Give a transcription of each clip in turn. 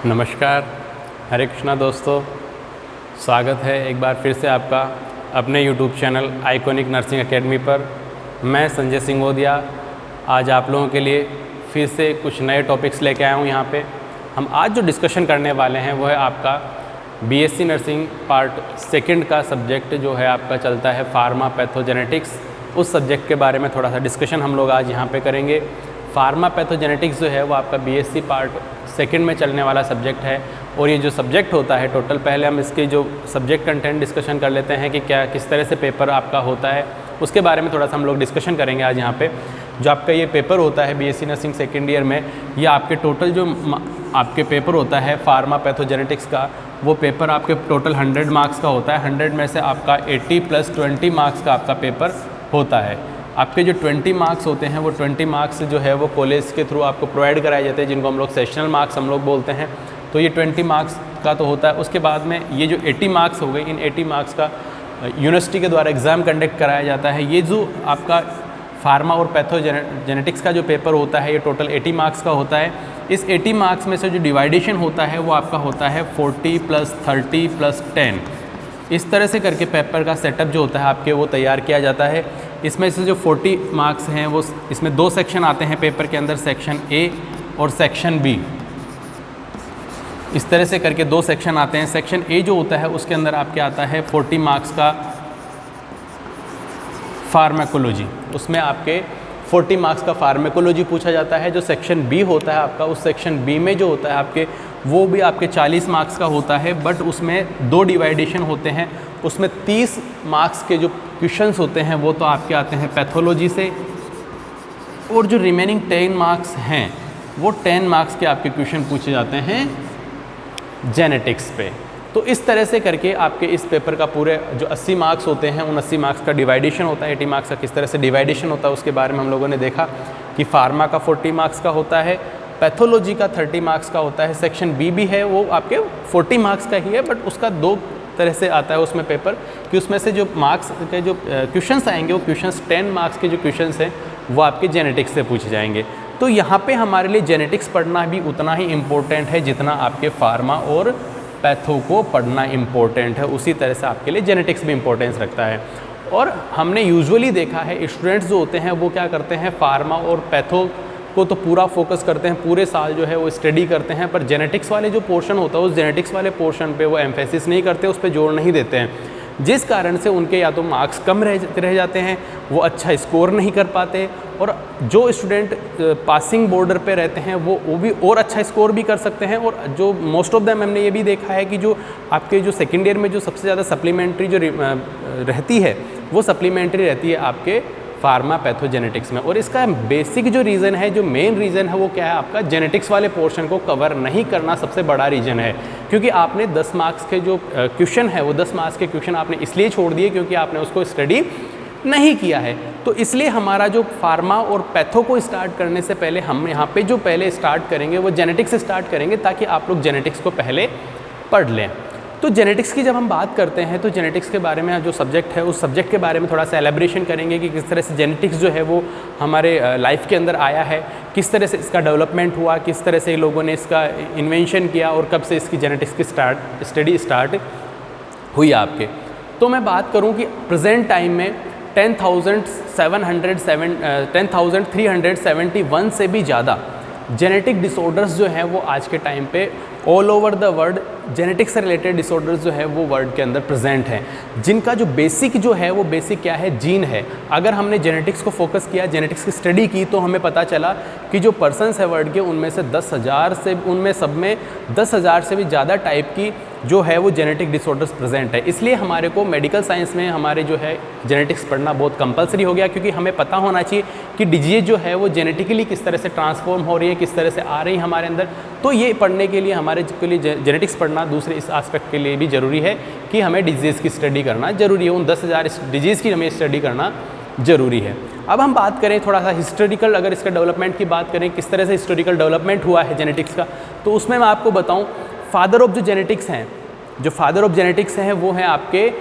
नमस्कार, हरे कृष्णा दोस्तों। स्वागत है एक बार फिर से आपका अपने YouTube channel iconic nursing academy पर। मैं संजय सिंगोदिया आज आप लोगों के लिए फिर से कुछ नए टॉपिक्स लेके आया हूँ। यहाँ पे हम आज जो डिस्कशन करने वाले हैं वो है आपका बीएससी नर्सिंग पार्ट सेकंड का सब्जेक्ट जो है आपका चलता है फार्मा पैथोजेनेटिक्स। उस सब्जेक्ट के बारे में थोड़ा सा डिस्कशन हम लोग आज यहाँ पे करेंगे। फार्मा पैथोजेनेटिक्स जो है वो आपका बीएससी पार्ट सेकंड में चलने वाला सब्जेक्ट है। और ये जो सब्जेक्ट होता है टोटल, पहले हम इसके जो सब्जेक्ट कंटेंट डिस्कशन कर लेते हैं कि क्या किस तरह से पेपर आपका होता है, उसके बारे में थोड़ा सा हम लोग डिस्कशन करेंगे आज यहाँ पे। जो आपका ये पेपर होता है बीएससी नर्सिंग सेकेंड ईयर में, ये आपके टोटल जो आपके पेपर होता है फार्मा पैथोजेनेटिक्स का, वो पेपर आपके टोटल 100 मार्क्स का होता है। 100 में से आपका 80 + 20 मार्क्स का आपका पेपर होता है। आपके जो 20 मार्क्स होते हैं वो 20 मार्क्स जो है वो कॉलेज के थ्रू आपको प्रोवाइड कराए जाते हैं, जिनको हम लोग सेशनल मार्क्स हम लोग बोलते हैं। तो ये 20 मार्क्स का तो होता है। उसके बाद में ये जो 80 मार्क्स हो गए, इन 80 मार्क्स का यूनिवर्सिटी के द्वारा एग्ज़ाम कंडक्ट कराया जाता है। ये जो आपका फार्मा और पैथोजेनेटिक्स का जो पेपर होता है ये टोटल 80 मार्क्स का होता है। इस 80 मार्क्स में से जो डिवाइडेशन होता है वो आपका होता है 40 + 30 + 10। इस तरह से करके पेपर का सेटअप जो होता है आपके वो तैयार किया जाता है। इसमें से जो 40 मार्क्स हैं वो इसमें 2 सेक्शन आते हैं पेपर के अंदर, सेक्शन ए और सेक्शन बी। इस तरह से करके 2 सेक्शन आते हैं। सेक्शन ए जो होता है उसके अंदर आपके आता है 40 मार्क्स का फार्माकोलॉजी। उसमें आपके 40 मार्क्स का फार्माकोलॉजी पूछा जाता है। जो सेक्शन बी होता है आपका, उस सेक्शन बी में जो होता है आपके वो भी आपके 40 मार्क्स का होता है, बट उसमें 2 डिवाइडेशन होते हैं। उसमें 30 मार्क्स के जो क्वेश्चंस होते हैं वो तो आपके आते हैं पैथोलॉजी से, और जो रिमेनिंग 10 मार्क्स हैं वो 10 मार्क्स के आपके क्वेश्चन पूछे जाते हैं जेनेटिक्स पे। तो इस तरह से करके आपके इस पेपर का पूरे जो 80 मार्क्स होते हैं उन 80 मार्क्स का डिवाइडेशन होता है। 80 मार्क्स का किस तरह से डिवाइडेशन होता है उसके बारे में हम लोगों ने देखा कि फार्मा का 40 मार्क्स का होता है, पैथोलॉजी का 30 मार्क्स का होता है, सेक्शन बी भी है वो आपके 40 मार्क्स का ही है, बट उसका 2 तरह से आता है उसमें पेपर कि उसमें से जो मार्क्स के जो क्वेश्चंस आएंगे वो क्वेश्चंस 10 मार्क्स के जो क्वेश्चंस हैं वो आपके जेनेटिक्स से पूछे जाएंगे। तो यहाँ पे हमारे लिए जेनेटिक्स पढ़ना भी उतना ही इम्पोर्टेंट है जितना आपके फार्मा और पैथो को पढ़ना इम्पोर्टेंट है। उसी तरह से आपके लिए जेनेटिक्स भी इम्पोर्टेंस रखता है। और हमने यूजुअली देखा है स्टूडेंट्स जो होते हैं वो क्या करते हैं, फार्मा और पैथो को तो पूरा फोकस करते हैं, पूरे साल जो है वो स्टडी करते हैं, पर जेनेटिक्स वाले जो पोर्शन होता है उस जेनेटिक्स वाले पोर्शन पे वो एम्फेसिस नहीं करते, उस पर जोर नहीं देते हैं, जिस कारण से उनके या तो मार्क्स कम रह जाते हैं, वो अच्छा स्कोर नहीं कर पाते, और जो स्टूडेंट पासिंग बॉर्डर पे रहते हैं वो भी और अच्छा स्कोर भी कर सकते हैं। और जो मोस्ट ऑफ देम हमने ये भी देखा है कि जो आपके जो सेकेंड ईयर में जो सबसे ज़्यादा सप्लीमेंट्री जो रहती है वो सप्लीमेंट्री रहती है आपके फार्मा पैथोजेनेटिक्स में। और इसका बेसिक जो रीज़न है, जो मेन रीज़न है वो क्या है, आपका जेनेटिक्स वाले पोर्शन को कवर नहीं करना सबसे बड़ा रीज़न है। क्योंकि आपने 10 मार्क्स के जो क्वेश्चन है वो 10 मार्क्स के क्वेश्चन आपने इसलिए छोड़ दिए क्योंकि आपने उसको स्टडी नहीं किया है। तो इसलिए हमारा जो फार्मा और पैथो को स्टार्ट करने से पहले हम यहाँ पे जो पहले स्टार्ट करेंगे वो जेनेटिक्स से स्टार्ट करेंगे, ताकि आप लोग जेनेटिक्स को पहले पढ़ लें। तो जेनेटिक्स की जब हम बात करते हैं तो जेनेटिक्स के बारे में जो सब्जेक्ट है उस सब्जेक्ट के बारे में थोड़ा सा एलेब्रेशन करेंगे कि किस तरह से जेनेटिक्स जो है वो हमारे लाइफ के अंदर आया है, किस तरह से इसका डेवलपमेंट हुआ, किस तरह से लोगों ने इसका इन्वेंशन किया और कब से इसकी जेनेटिक्स की स्टडी स्टार्ट हुई आपके। तो मैं बात करूँ कि प्रेजेंट टाइम में 10,371 से भी ज़्यादा जेनेटिक डिसऑर्डर्स जो हैं वो आज के टाइम पे all over the world genetics से रिलेटेड डिसऑर्डर्स जो है वो वर्ल्ड के अंदर प्रेजेंट हैं, जिनका जो बेसिक जो है वो बेसिक क्या है, जीन है। अगर हमने जेनेटिक्स को फोकस किया, जेनेटिक्स की स्टडी की, तो हमें पता चला कि जो पर्सन्स है वर्ल्ड के उनमें से 10,000 से उनमें सब में 10,000 से भी ज़्यादा टाइप की जो है वो जेनेटिक डिसऑर्डर्स प्रेजेंट है। इसलिए हमारे को मेडिकल साइंस में हमारे जो है जेनेटिक्स पढ़ना बहुत कंपलसरी हो गया, क्योंकि हमें पता होना चाहिए कि डिजीज जो है वो जेनेटिकली किस तरह से ट्रांसफॉर्म हो रही है, किस तरह से आ रही है हमारे अंदर। तो ये पढ़ने के लिए हमारे के लिए जेनेटिक्स पढ़ना दूसरे इस एस्पेक्ट के लिए भी ज़रूरी है कि हमें डिजीज़ की स्टडी करना ज़रूरी है, उन 10,000 डिजीज़ की हमें स्टडी करना ज़रूरी है। अब हम बात करें थोड़ा सा हिस्टोरिकल, अगर इसका डेवलपमेंट की बात करें किस तरह से हिस्टोरिकल डेवलपमेंट हुआ है जेनेटिक्स का, तो उसमें मैं आपको बताऊं फादर ऑफ जो जेनेटिक्स हैं, जो फादर ऑफ जेनेटिक्स हैं वो हैं आपके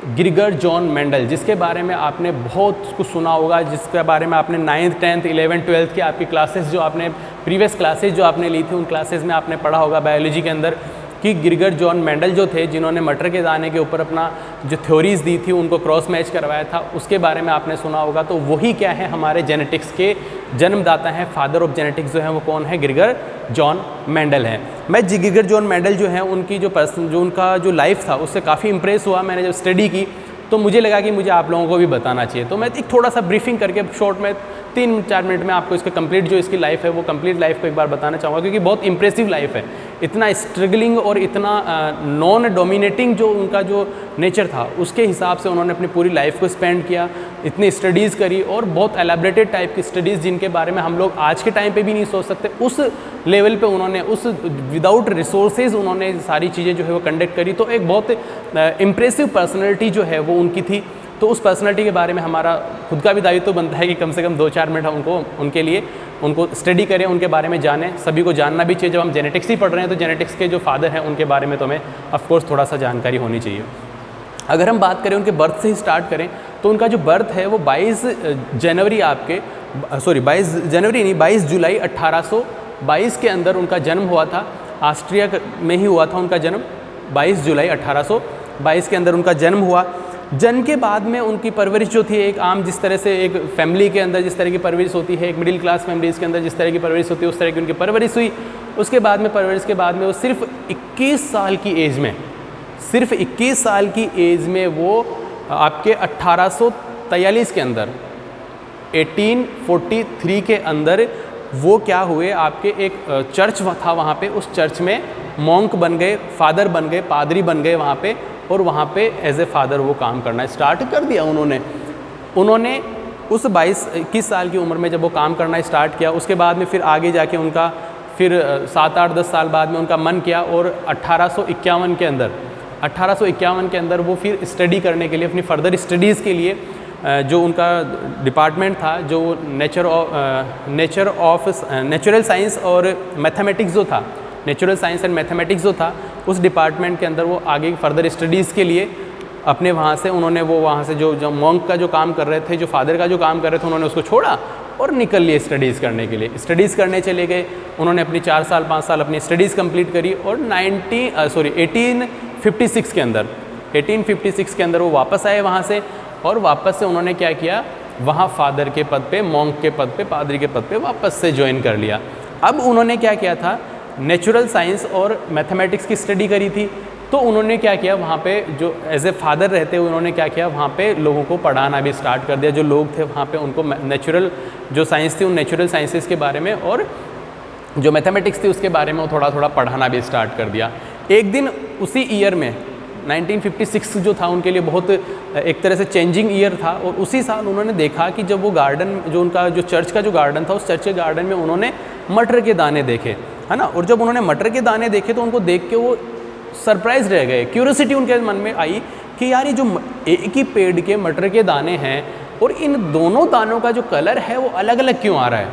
ग्रिगर जॉन मेंडल, जिसके बारे में आपने बहुत कुछ सुना होगा, जिसके बारे में आपने 9th 10th 11th 12th की आपकी क्लासेस जो आपने प्रीवियस क्लासेज जो आपने ली थी उन क्लासेज में आपने पढ़ा होगा बायोलॉजी के अंदर कि ग्रिगर जॉन मेंडल जो थे, जिन्होंने मटर के दाने के ऊपर अपना जो थ्योरीज दी थी उनको क्रॉस मैच करवाया था, उसके बारे में आपने सुना होगा। तो वही क्या है, हमारे जेनेटिक्स के जन्मदाता हैं, फादर ऑफ जेनेटिक्स जो है वो कौन है, ग्रिगर जॉन मेंडल है। मैं ग्रिगर जॉन मेंडल जो है उनकी जो उनका जो लाइफ था उससे काफ़ी इंप्रेस हुआ। मैंने जब स्टडी की तो मुझे लगा कि मुझे आप लोगों को भी बताना चाहिए। तो मैं एक थोड़ा सा ब्रीफिंग करके शॉर्ट में 3-4 मिनट में आपको इसका कंप्लीट जो इसकी लाइफ है वो कंप्लीट लाइफ को एक बार बताना चाहूँगा, क्योंकि बहुत इंप्रेसिव लाइफ है। इतना स्ट्रगलिंग और इतना नॉन डोमिनेटिंग जो उनका जो नेचर था उसके हिसाब से उन्होंने अपनी पूरी लाइफ को स्पेंड किया, इतनी स्टडीज़ करी और बहुत एलैबोरेटेड टाइप की स्टडीज़ जिनके बारे में हम लोग आज के टाइम पे भी नहीं सोच सकते, उस लेवल पे उन्होंने उस विदाउट रिसोर्सेज उन्होंने सारी चीज़ें जो है वो कंडक्ट करी। तो एक बहुत इम्प्रेसिव पर्सनैलिटी जो है वो उनकी थी। तो उस पर्सनैलिटी के बारे में हमारा खुद का भी दायित्व तो बनता है कि कम से कम 2-4 मिनट हम उनके लिए उनको स्टडी करें, उनके बारे में जानें। सभी को जानना भी चाहिए। जब हम जेनेटिक्स ही पढ़ रहे हैं तो जेनेटिक्स के जो फादर हैं उनके बारे में तो हमें ऑफकोर्स थोड़ा सा जानकारी होनी चाहिए। अगर हम बात करें उनके बर्थ से ही स्टार्ट करें तो उनका जो बर्थ है वो 22 जुलाई 1822 के अंदर उनका जन्म हुआ था। ऑस्ट्रिया में ही हुआ था उनका जन्म। 22 जुलाई 1822 के अंदर उनका जन्म हुआ। जन्म के बाद में उनकी परवरिश जो थी एक आम जिस तरह से एक फैमिली के अंदर जिस तरह की परवरिश होती है, एक मिडिल क्लास फैमिलीज़ के अंदर जिस तरह की परवरिश होती है उस तरह की उनकी परवरिश हुई। उसके बाद में परवरिश के बाद में वो सिर्फ 21 साल की एज में वो आपके 1843 के अंदर 1843 के अंदर वो क्या हुए, आपके एक चर्च था वहाँ पे, उस चर्च में मॉन्क बन गए, फादर बन गए, पादरी बन गए वहाँ पे। और वहाँ पे एज ए फादर वो काम करना स्टार्ट कर दिया उन्होंने उस 21 साल की उम्र में जब वो काम करना स्टार्ट किया। उसके बाद में फिर आगे जाके उनका फिर 7-8-10 साल बाद में उनका मन किया और 1851 के अंदर वो फिर स्टडी करने के लिए अपनी फर्दर स्टडीज़ के लिए जो उनका डिपार्टमेंट था जो नेचुरल साइंस और मैथमेटिक्स जो था, नेचुरल साइंस एंड मैथमेटिक्स जो था, उस डिपार्टमेंट के अंदर वो आगे फर्दर स्टडीज़ के लिए अपने वहाँ से उन्होंने वो वहाँ से जो मॉन्क का जो काम कर रहे थे, जो फादर का जो काम कर रहे थे, उन्होंने उसको छोड़ा और निकल लिए स्टडीज़ करने के लिए। स्टडीज़ करने चले गए। उन्होंने अपनी 4 साल 5 साल अपनी स्टडीज़ कंप्लीट करी और 1856 के अंदर वो वापस आए वहाँ से। और वापस से उन्होंने क्या किया, वहाँ फादर के पद पे, मॉन्क के पद पे, पादरी के पद पे वापस से ज्वाइन कर लिया। अब उन्होंने क्या किया था, नेचुरल साइंस और मैथमेटिक्स की स्टडी करी थी। तो उन्होंने क्या किया, वहाँ पे जो एज ए फादर रहते हुए उन्होंने क्या किया, वहाँ पे लोगों को पढ़ाना भी स्टार्ट कर दिया। जो लोग थे वहाँ पे उनको नेचुरल जो साइंस थी उन नेचुरल साइंसेस के बारे में और जो मैथमेटिक्स थी उसके बारे में वो थोड़ा थोड़ा पढ़ाना भी स्टार्ट कर दिया। एक दिन उसी ईयर में 1956 जो था उनके लिए बहुत एक तरह से चेंजिंग ईयर था। और उसी साल उन्होंने देखा कि जब वो गार्डन जो उनका जो चर्च का जो गार्डन था, उस चर्च के गार्डन में उन्होंने मटर के दाने देखे, है ना। और जब उन्होंने मटर के दाने देखे तो उनको देख के वो सरप्राइज रह गए। क्यूरियोसिटी उनके मन में आई कि यार ये जो एक ही पेड़ के मटर के दाने हैं और इन दोनों दानों का जो कलर है वो अलग अलग क्यों आ रहा है।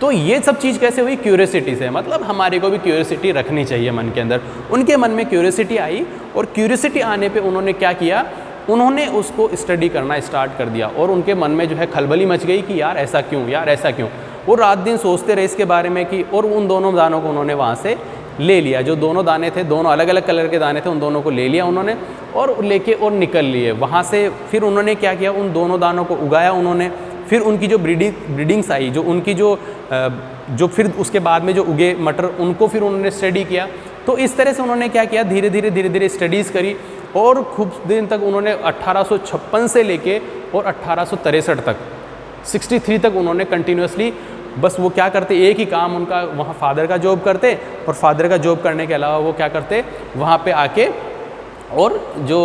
तो ये सब चीज़ कैसे हुई, क्यूरियोसिटी से। मतलब हमारे को भी क्यूरियोसिटी रखनी चाहिए मन के अंदर। उनके मन में क्यूरियोसिटी आई और क्यूरियोसिटी आने पे उन्होंने क्या किया, उन्होंने उसको स्टडी करना स्टार्ट कर दिया। और उनके मन में जो है खलबली मच गई कि यार ऐसा क्यों, यार ऐसा क्यों। वो रात दिन सोचते रहे इसके बारे में कि, और उन दोनों दानों को उन्होंने वहाँ से ले लिया। जो दोनों दाने थे, दोनों अलग अलग कलर के दाने थे, उन दोनों को ले लिया उन्होंने और लेके और निकल लिए वहाँ से। फिर उन्होंने क्या किया, उन दोनों दानों को उगाया उन्होंने। फिर उनकी जो ब्रीडिंग्स आई, जो उनकी जो फिर उसके बाद में जो उगे मटर, उनको फिर उन्होंने स्टडी किया। तो इस तरह से उन्होंने क्या किया, धीरे धीरे स्टडीज़ करी और खूब दिन तक उन्होंने 1856 से लेके और 1863 तक 63 तक उन्होंने कंटिन्यूसली बस वो क्या करते, एक ही काम उनका, वहाँ फादर का जॉब करते और फादर का जॉब करने के अलावा वो क्या करते, वहाँ पे आके और जो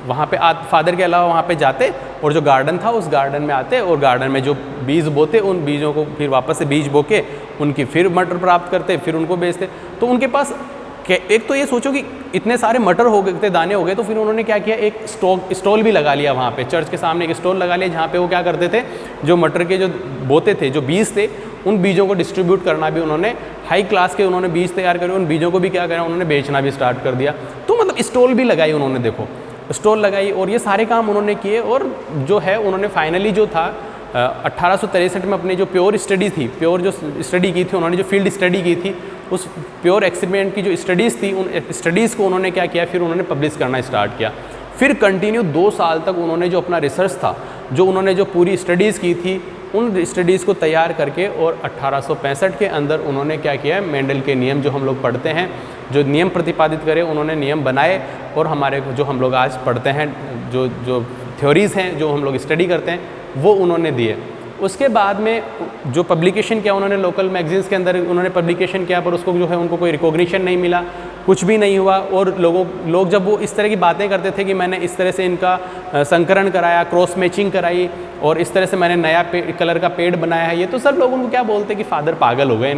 वहाँ पे फादर के अलावा वहाँ पे जाते और जो गार्डन था उस गार्डन में आते और गार्डन में जो बीज बोते उन बीजों को फिर वापस से बीज बो के उनकी फिर मटर प्राप्त करते, फिर उनको बेचते। तो उनके पास एक तो ये सोचो कि इतने सारे मटर हो गए थे, दाने हो गए, तो फिर उन्होंने क्या किया, एक स्टॉल भी लगा लिया वहाँ पे, चर्च के सामने एक स्टॉल लगा लिया जहाँ पे वो क्या करते थे, जो मटर के जो बोते थे, जो बीज थे, उन बीजों को डिस्ट्रीब्यूट करना भी उन्होंने, हाई क्लास के उन्होंने बीज तैयार करे, उन बीजों को भी क्या करा, उन्होंने बेचना भी स्टार्ट कर दिया। तो मतलब स्टॉल भी लगाई उन्होंने, देखो स्टॉल लगाई और ये सारे काम उन्होंने किए। और जो है उन्होंने फाइनली जो था 1863 में अपनी जो प्योर स्टडी थी, प्योर जो स्टडी की थी उन्होंने, जो फील्ड स्टडी की थी, उस प्योर एक्सपेरिमेंट की जो स्टडीज़ थी, उन स्टडीज़ को उन्होंने क्या किया, फिर उन्होंने पब्लिश करना स्टार्ट किया। फिर कंटिन्यू 2 साल तक उन्होंने जो अपना रिसर्च था, जो उन्होंने जो पूरी स्टडीज़ की थी, उन स्टडीज़ को तैयार करके और 1865 के अंदर उन्होंने क्या किया, मेंडल के नियम जो हम लोग पढ़ते हैं, जो नियम प्रतिपादित करे, उन्होंने नियम बनाए और हमारे जो हम लोग आज पढ़ते हैं, जो थ्योरीज़ हैं, जो हम लोग स्टडी करते हैं, वो उन्होंने दिए। उसके बाद में जो पब्लिकेशन किया उन्होंने लोकल मैगजीन्स के अंदर उन्होंने पब्लिकेशन किया, पर उसको जो है उनको कोई रिकॉग्निशन नहीं मिला, कुछ भी नहीं हुआ। और लोग जब वो इस तरह की बातें करते थे कि मैंने इस तरह से इनका संकरण कराया, क्रॉस मैचिंग कराई और इस तरह से मैंने नया कलर का पेड़ बनाया है, ये तो सब लोग उनको क्या बोलते हैं कि फादर पागल हो गए,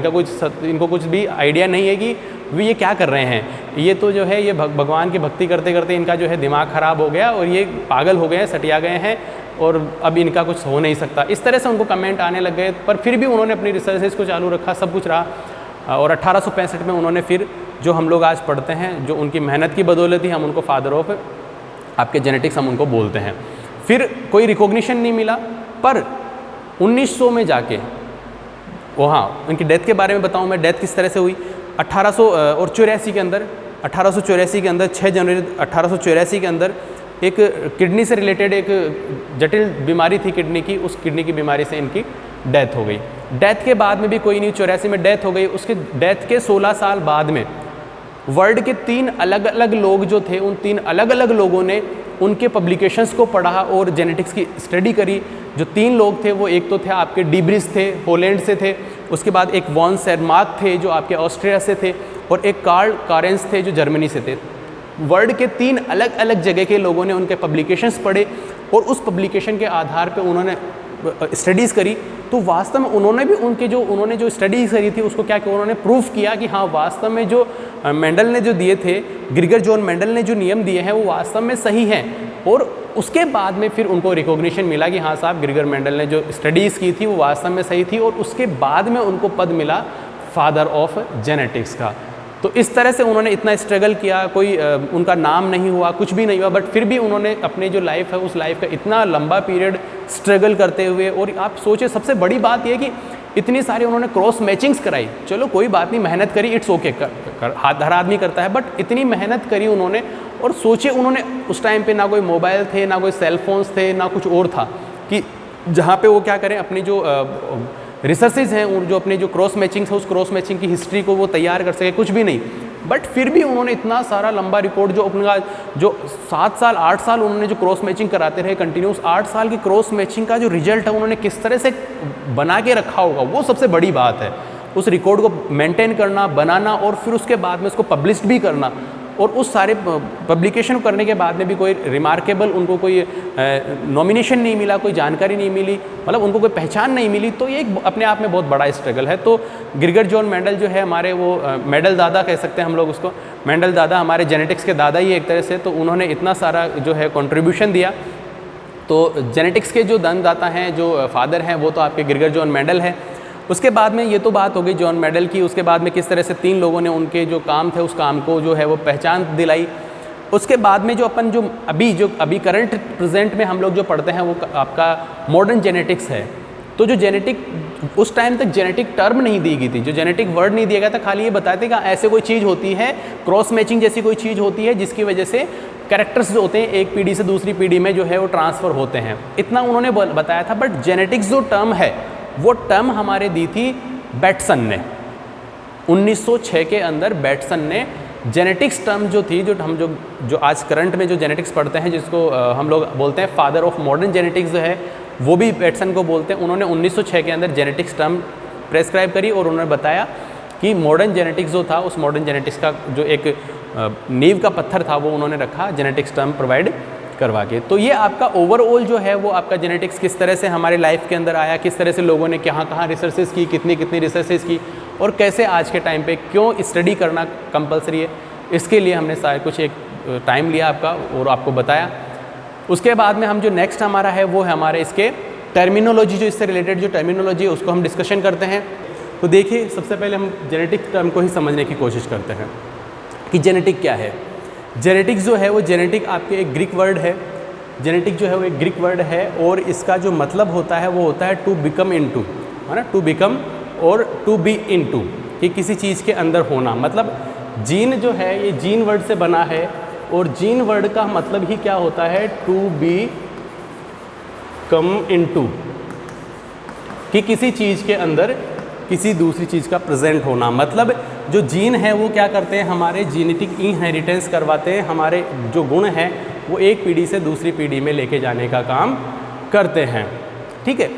इनको कुछ भी आइडिया नहीं है कि वे ये क्या कर रहे हैं, ये तो जो है ये भगवान की भक्ति करते करते इनका जो है दिमाग ख़राब हो गया और ये पागल हो गए हैं, सटिया गए हैं और अब इनका कुछ हो नहीं सकता। इस तरह से उनको कमेंट आने लग गए, पर फिर भी उन्होंने अपनी रिसर्चेस को चालू रखा, सब कुछ रहा। और 1865 में उन्होंने फिर जो हम लोग आज पढ़ते हैं, जो उनकी मेहनत की बदौलत ही हम उनको फादर ऑफ आपके जेनेटिक्स हम उनको बोलते हैं। फिर कोई रिकॉग्निशन नहीं मिला, पर 1900 में जाके वहाँ उनकी डेथ के बारे में बताऊँ मैं, डेथ किस तरह से हुई। 1884 के अंदर 6 जनवरी 1884 के अंदर एक किडनी से रिलेटेड एक जटिल बीमारी थी किडनी की, उस किडनी की बीमारी से इनकी डेथ हो गई। डेथ के बाद में भी कोई नहीं, 84 में डेथ हो गई। उसके डेथ के 16 साल बाद में वर्ल्ड के 3 अलग अलग लोग जो थे, उन 3 अलग अलग लोगों ने उनके पब्लिकेशंस को पढ़ा और जेनेटिक्स की स्टडी करी। जो 3 लोग थे वो एक तो थे आपके डीब्रिस थे, पोलैंड से थे, उसके बाद एक वॉन सेरमात थे जो आपके ऑस्ट्रिया से थे, और एक कार्ल कारेंस थे जो जर्मनी से थे। वर्ल्ड के 3 अलग अलग जगह के लोगों ने उनके पब्लिकेशंस पढ़े और उस पब्लिकेशन के आधार पे उन्होंने स्टडीज़ करी। तो वास्तव में उन्होंने जो स्टडीज़ करी थी उसको क्या किया, उन्होंने प्रूफ किया कि हाँ वास्तव में जो मेंडल ने जो दिए थे, ग्रिगर जॉन मेंडल ने जो नियम दिए हैं वो वास्तव में सही हैं। और उसके बाद में फिर उनको रिकॉग्निशन मिला कि हाँ साहब, ग्रिगर मेंडल ने जो स्टडीज़ की थी वो वास्तव में सही थी, और उसके बाद में उनको पद मिला फादर ऑफ जेनेटिक्स का। तो इस तरह से उन्होंने इतना स्ट्रगल किया, कोई उनका नाम नहीं हुआ, कुछ भी नहीं हुआ, बट फिर भी उन्होंने अपनी जो लाइफ है उस लाइफ का इतना लंबा पीरियड स्ट्रगल करते हुए, और आप सोचिए सबसे बड़ी बात यह कि इतनी सारी उन्होंने क्रॉस मैचिंग्स कराई। चलो कोई बात नहीं, मेहनत करी, इट्स ओके, हर आदमी करता है, बट इतनी मेहनत करी उन्होंने। और सोचिए उन्होंने उस टाइम पे ना कोई मोबाइल थे, ना कोई सेल फोन्स थे, ना कुछ और था कि जहाँ पे वो क्या करें, अपनी जो रिसर्चेज हैं, जो अपने जो क्रॉस मैचिंग है उस क्रॉस मैचिंग की हिस्ट्री को वो तैयार कर सके, कुछ भी नहीं। बट फिर भी उन्होंने इतना सारा लंबा रिकॉर्ड जो अपना जो 7 साल 8 साल उन्होंने जो क्रॉस मैचिंग कराते रहे कंटिन्यूस, 8 साल की क्रॉस मैचिंग का जो रिजल्ट है उन्होंने किस तरह से बना के रखा होगा, वो सबसे बड़ी बात है। उस रिकॉर्ड को मेंटेन करना, बनाना और फिर उसके बाद में उसको पब्लिश भी करना, और उस सारे पब्लिकेशन करने के बाद में भी कोई रिमार्केबल उनको कोई नॉमिनेशन नहीं मिला, कोई जानकारी नहीं मिली, मतलब उनको कोई पहचान नहीं मिली। तो ये एक अपने आप में बहुत बड़ा स्ट्रगल है। तो ग्रिगर जॉन मेंडल जो है हमारे वो मेंडल दादा कह सकते हैं हम लोग उसको, मेंडल दादा हमारे जेनेटिक्स के दादा ही एक तरह से। तो उन्होंने इतना सारा जो है कंट्रीब्यूशन दिया। तो जेनेटिक्स के जो दाता हैं, जो फादर हैं, वो तो आपके ग्रिगर जॉन मेंडल है। उसके बाद में ये तो बात हो गई जॉन मेंडल की। उसके बाद में किस तरह से 3 लोगों ने उनके जो काम थे उस काम को जो है वो पहचान दिलाई। उसके बाद में जो अभी करंट प्रेजेंट में हम लोग जो पढ़ते हैं वो आपका मॉडर्न जेनेटिक्स है। तो जो जेनेटिक, उस टाइम तक जेनेटिक टर्म नहीं दी गई थी, जो जेनेटिक वर्ड नहीं दिया गया था, खाली ये बताते कि ऐसे कोई चीज़ होती है, क्रॉस मैचिंग जैसी कोई चीज़ होती है जिसकी वजह से कैरेक्टर्स जो होते हैं एक पीढ़ी से दूसरी पीढ़ी में जो है वो ट्रांसफ़र होते हैं, इतना उन्होंने बताया था। बट जेनेटिक्स जो टर्म है वो टर्म हमारे दी थी बैटसन ने 1906 के अंदर। बैटसन ने जेनेटिक्स टर्म जो थी, जो आज करंट में जो जेनेटिक्स पढ़ते हैं, जिसको हम लोग बोलते हैं फादर ऑफ मॉडर्न जेनेटिक्स जो है, वो भी बैटसन को बोलते हैं। उन्होंने 1906 के अंदर जेनेटिक्स टर्म प्रेस्क्राइब करी और उन्होंने बताया कि मॉडर्न जेनेटिक्स जो था, उस मॉडर्न जेनेटिक्स का जो एक नींव का पत्थर था वो उन्होंने रखा जेनेटिक्स टर्म प्रोवाइड करवा के। तो ये आपका ओवरऑल जो है वो आपका जेनेटिक्स किस तरह से हमारे लाइफ के अंदर आया, किस तरह से लोगों ने कहाँ रिसर्चेस की, कितनी रिसर्चेस की, और कैसे आज के टाइम पे क्यों स्टडी करना कंपलसरी है, इसके लिए हमने सारा कुछ एक टाइम लिया आपका और आपको बताया। उसके बाद में हम जो नेक्स्ट हमारा है वो है हमारे इसके टर्मिनोलॉजी, जो इससे रिलेटेड जो टर्मिनोलॉजी है उसको हम डिस्कशन करते हैं। तो देखिए सबसे पहले हम जेनेटिक टर्म को ही समझने की कोशिश करते हैं कि जेनेटिक क्या है। जेनेटिक्स जो है वो जेनेटिक आपके एक ग्रीक वर्ड है जेनेटिक जो है वो एक ग्रीक वर्ड है और इसका जो मतलब होता है वो होता है टू बिकम इनटू, है ना, टू बिकम और टू बी इनटू, कि किसी चीज़ के अंदर होना। मतलब जीन जो है ये जीन वर्ड से बना है और जीन वर्ड का मतलब ही क्या होता है, टू बी कम इनटू, कि किसी चीज़ के अंदर किसी दूसरी चीज़ का प्रेजेंट होना। मतलब जो जीन है वो क्या करते हैं, हमारे जेनेटिक इनहेरिटेंस करवाते हैं, हमारे जो गुण हैं वो एक पीढ़ी से दूसरी पीढ़ी में लेके जाने का काम करते हैं। ठीक है,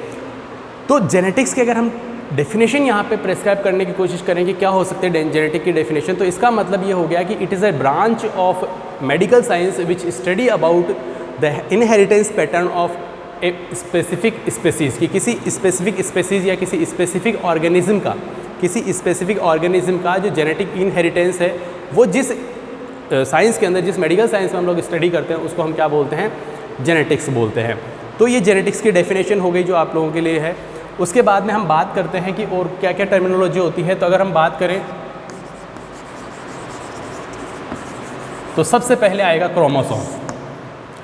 तो जेनेटिक्स के अगर हम डेफिनेशन यहाँ पे प्रेस्क्राइब करने की कोशिश करें कि क्या हो सकते हैं जेनेटिक की डेफिनेशन, तो इसका मतलब ये हो गया कि it is a branch of medical science which study about the inheritance pattern of a specific species, कि किसी स्पेसिफिक स्पेसीज़ या किसी स्पेसिफिक ऑर्गेनिज्म का, किसी स्पेसिफिक ऑर्गेनिज्म का जो जेनेटिक इनहेरिटेंस है वो जिस साइंस के अंदर, जिस मेडिकल साइंस में हम लोग स्टडी करते हैं उसको हम क्या बोलते हैं, जेनेटिक्स बोलते हैं। तो ये जेनेटिक्स की डेफिनेशन हो गई जो आप लोगों के लिए है। उसके बाद में हम बात करते हैं कि और क्या क्या टर्मिनोलॉजी होती है। तो अगर हम बात करें तो सबसे पहले आएगा क्रोमोसोम।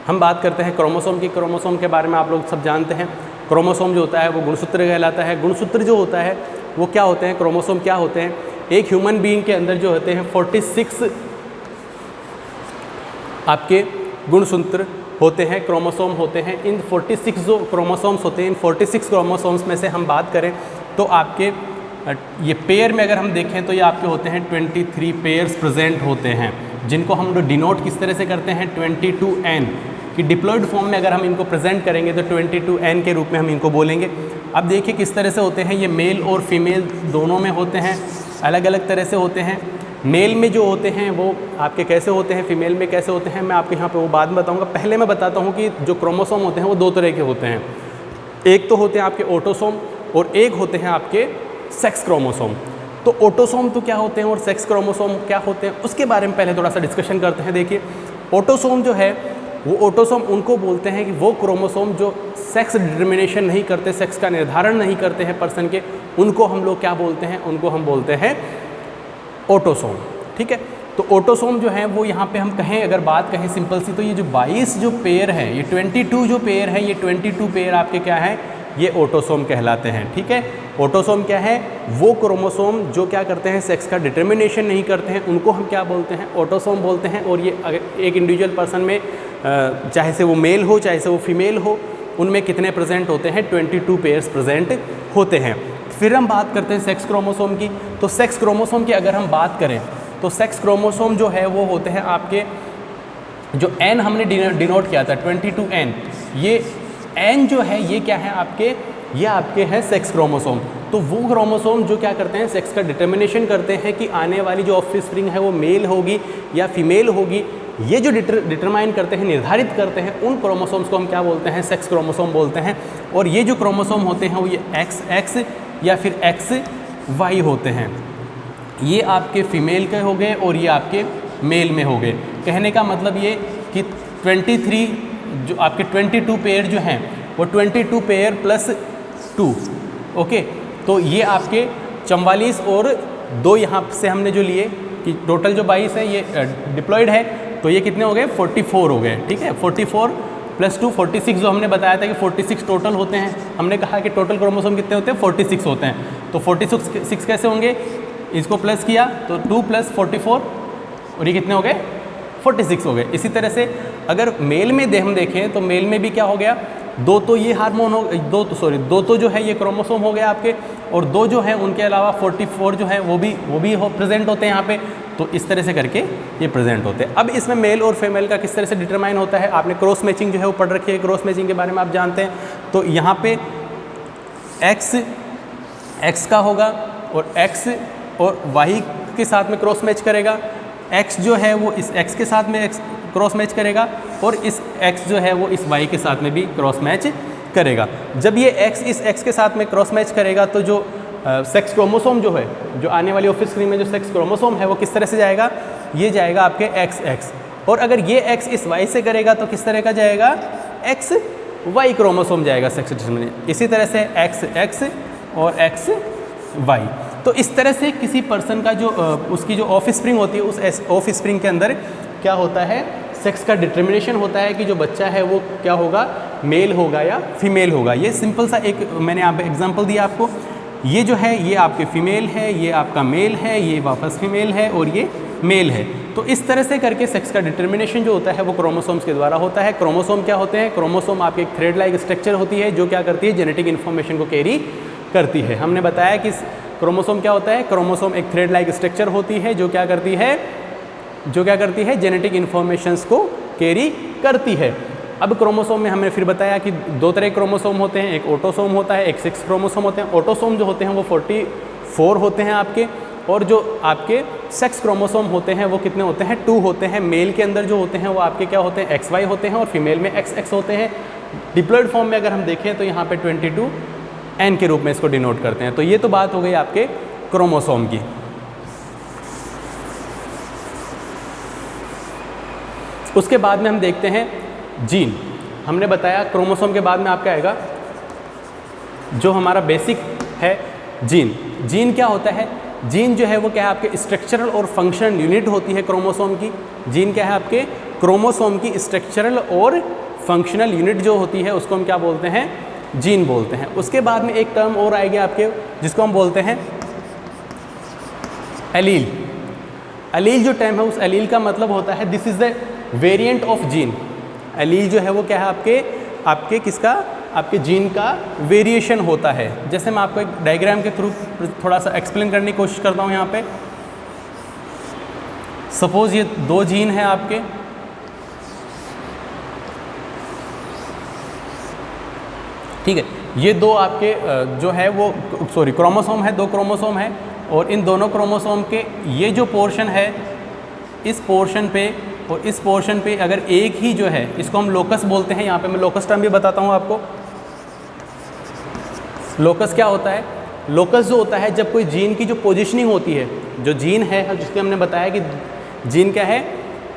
हम बात करते हैं क्रोमोसोम की। क्रोमोसोम के बारे में आप लोग सब जानते हैं। क्रोमोसोम जो होता है वो गुणसूत्र कहलाता है। गुणसूत्र जो होता है वो क्या होते हैं, क्रोमोसोम क्या होते हैं, एक ह्यूमन बीइंग के अंदर जो होते हैं 46 आपके गुणसूत्र होते हैं, क्रोमोसोम होते हैं। इन 46 जो क्रोमोसोम्स होते हैं, इन 46 क्रोमोसोम्स में से हम बात करें तो आपके ये पेयर में अगर हम देखें तो ये आपके होते हैं 23 पेयर्स प्रेजेंट होते हैं, जिनको हम लोग डिनोट किस तरह से करते हैं 22n कि डिप्लॉयड फॉर्म में अगर हम इनको प्रेजेंट करेंगे तो 22n के रूप में हम इनको बोलेंगे। अब देखिए किस तरह से होते हैं, ये मेल और फीमेल दोनों में होते हैं, अलग अलग तरह से होते हैं। मेल में जो होते हैं वो आपके कैसे होते हैं, फीमेल में कैसे होते हैं, मैं आपको यहाँ पे वो बाद में बताऊँगा। पहले मैं बताता हूँ कि जो क्रोमोसोम होते हैं वो दो तरह के होते हैं। एक तो होते हैं आपके ऑटोसोम और एक होते हैं आपके सेक्स क्रोमोसोम। तो ऑटोसोम तो क्या होते हैं और सेक्स क्रोमोसोम क्या होते हैं उसके बारे में पहले थोड़ा सा डिस्कशन करते हैं। देखिए ऑटोसोम जो है वो ऑटोसोम उनको बोलते हैं कि वो क्रोमोसोम जो सेक्स डिटर्मिनेशन नहीं करते, सेक्स का निर्धारण नहीं करते हैं पर्सन के, उनको हम लोग क्या बोलते हैं, उनको हम बोलते हैं ऑटोसोम। ठीक है, तो ऑटोसोम जो है वो यहाँ पे हम कहें, अगर बात कहें सिंपल सी, तो ये जो 22 जो पेयर है, ये 22 जो पेयर है, ये 22 पेयर आपके क्या है, ये ऑटोसोम कहलाते हैं। ठीक है, ऑटोसोम क्या है, वो क्रोमोसोम जो क्या करते हैं, सेक्स का डिटर्मिनेशन नहीं करते हैं, उनको हम क्या बोलते हैं, ऑटोसोम बोलते हैं। और ये अगर एक इंडिविजुअल पर्सन में चाहे से वो मेल हो चाहे से वो फीमेल हो, उनमें कितने प्रेजेंट होते हैं, 22 पेयर्स प्रेजेंट होते हैं। फिर हम बात करते हैं सेक्स क्रोमोसोम की। तो सेक्स क्रोमोसोम की अगर हम बात करें तो सेक्स क्रोमोसोम जो है वो होते हैं आपके, जो n हमने डिनोट किया था 22n, ये n जो है ये क्या है आपके, ये आपके हैं सेक्स क्रोमोसोम। तो वो क्रोमोसोम जो क्या करते हैं, सेक्स का डिटर्मिनेशन करते हैं कि आने वाली जो ऑफस्प्रिंग है वो मेल होगी या फीमेल होगी। ये जो डिटरमाइन करते हैं, निर्धारित करते हैं, उन क्रोमोसोम्स को हम क्या बोलते हैं, सेक्स क्रोमोसोम बोलते हैं। और ये जो क्रोमोसोम होते हैं वो ये XX या फिर XY होते हैं। ये आपके फीमेल के हो गए और ये आपके मेल में हो गए। कहने का मतलब ये कि 23 जो आपके 22 पेयर जो हैं वो 22 पेयर प्लस 2, ओके। तो ये आपके 44 और 2 यहाँ से हमने जो लिए कि टोटल जो 22 है ये डिप्लॉयड है, तो ये कितने हो गए, 44 हो गए। ठीक है, 44 प्लस 2 46 जो हमने बताया था कि 46 टोटल होते हैं। हमने कहा कि टोटल क्रोमोसोम कितने होते हैं, 46 होते हैं। तो 46 कैसे होंगे, इसको प्लस किया तो 2 + 44 और ये कितने हो गए, 46 हो गए। इसी तरह से अगर मेल में हम देखें तो मेल में भी क्या हो गया, 2 तो ये हार्मोन हो, 2 तो जो है ये क्रोमोसोम हो गया आपके, और 2 जो है उनके अलावा 44 जो है वो भी प्रेजेंट होते हैं यहाँ पे। तो इस तरह से करके ये प्रेजेंट होते हैं। अब इसमें मेल और फीमेल का किस तरह से डिटरमाइन होता है, आपने क्रॉस मैचिंग जो है वो पढ़ रखी है, क्रॉस मैचिंग के बारे में आप जानते हैं। तो यहाँ पे X का होगा और X और Y के साथ में क्रॉस मैच करेगा, X जो है वो इस X के साथ में क्रॉस मैच करेगा और इस X जो है वो इस Y के साथ में भी क्रॉस मैच करेगा। जब ये X इस X के साथ में क्रॉस मैच करेगा तो जो सेक्स क्रोमोसोम जो है, जो आने वाली ऑफस्प्रिंग में जो सेक्स क्रोमोसोम है वो किस तरह से जाएगा, ये जाएगा आपके XX। और अगर ये X इस Y से करेगा तो किस तरह का जाएगा, XY क्रोमोसोम जाएगा सेक्स डिटरमिनेशन। इसी तरह से XX और XY। तो इस तरह से किसी पर्सन का जो उसकी जो ऑफस्प्रिंग होती है, उस ऑफस्प्रिंग के अंदर क्या होता है, सेक्स का डिटर्मिनेशन होता है कि जो बच्चा है वो क्या होगा, मेल होगा या फीमेल होगा। ये सिंपल सा एक मैंने यहाँ पे एग्जांपल दिया आपको। ये जो है ये आपके फीमेल है, ये आपका मेल है, ये वापस फीमेल है और ये मेल है। तो इस तरह से करके सेक्स का डिटर्मिनेशन जो होता है वो क्रोमोसोम्स के द्वारा होता है। क्रोमोसोम क्या होते हैं? क्रोमोसोम आपके एक थ्रेड लाइक स्ट्रक्चर होती है जो क्या करती है, जेनेटिक इन्फॉर्मेशन को कैरी करती है। हमने बताया कि क्रोमोसोम क्या होता है, क्रोमोसोम एक थ्रेड लाइक स्ट्रक्चर होती है जो क्या करती है, जेनेटिक इन्फॉर्मेशंस को कैरी करती है। अब क्रोमोसोम में हमने फिर बताया कि दो तरह के क्रोमोसोम होते हैं, एक ऑटोसोम होता है, एक सेक्स क्रोमोसोम होते हैं। ऑटोसोम जो होते हैं वो 44 होते हैं आपके, और जो आपके सेक्स क्रोमोसोम होते हैं वो कितने होते हैं, 2 होते हैं। मेल के अंदर जो होते हैं वो आपके क्या होते हैं, XY होते हैं, और फीमेल में XX होते हैं। डिप्लॉयड फॉर्म में अगर हम देखें तो यहाँ पे 22N के रूप में इसको डिनोट करते हैं। तो ये तो बात हो गई आपके क्रोमोसोम की। उसके बाद में हम देखते हैं जीन। हमने बताया क्रोमोसोम के बाद में आपका आएगा जो हमारा बेसिक है जीन। जीन क्या होता है? जीन जो है वो क्या है, आपके स्ट्रक्चरल और फंक्शनल यूनिट होती है क्रोमोसोम की। जीन क्या है, आपके क्रोमोसोम की स्ट्रक्चरल और फंक्शनल यूनिट जो होती है उसको हम क्या बोलते हैं, जीन बोलते हैं। उसके बाद में एक टर्म और आएगी आपके जिसको हम बोलते हैं एलील। एलील जो टर्म है उस एलील का मतलब होता है this is the variant of gene. Allele जो है वो क्या है, आपके किसका, आपके जीन का वेरिएशन होता है। जैसे मैं आपको एक डायग्राम के थ्रू थोड़ा सा एक्सप्लेन करने की कोशिश करता हूँ। यहाँ पे सपोज ये 2 जीन है आपके, ठीक है। ये 2 आपके जो है वो क्रोमोसोम है, 2 क्रोमोसोम है, और इन दोनों क्रोमोसोम के ये जो पोर्शन है, इस पोर्शन पे और इस पोर्शन पे अगर एक ही जो है, इसको हम लोकस बोलते हैं। यहाँ पे मैं लोकस टर्म भी बताता हूँ आपको। लोकस क्या होता है? लोकस जो होता है जब कोई जीन की जो पोजीशनिंग होती है, जो जीन है जिसके हमने बताया कि जीन क्या है,